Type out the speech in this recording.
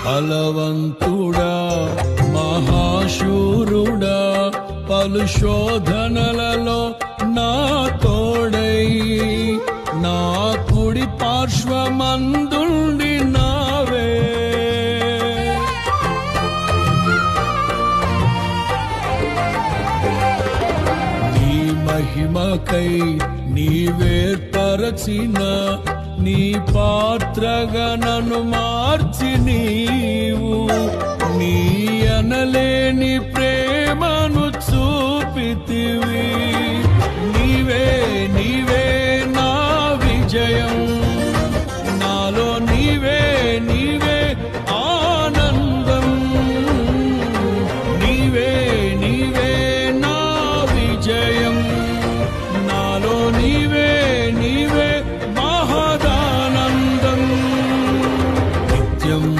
బలవంతుడా మహాశూరుడా పలు శోధనలలో నా తోడై నా కుడి పార్శ్వమందుండి నావే. నీ మహిమకై నీవేర్పరచిన నీ పాత్రగా నన్ను మార్చి నీ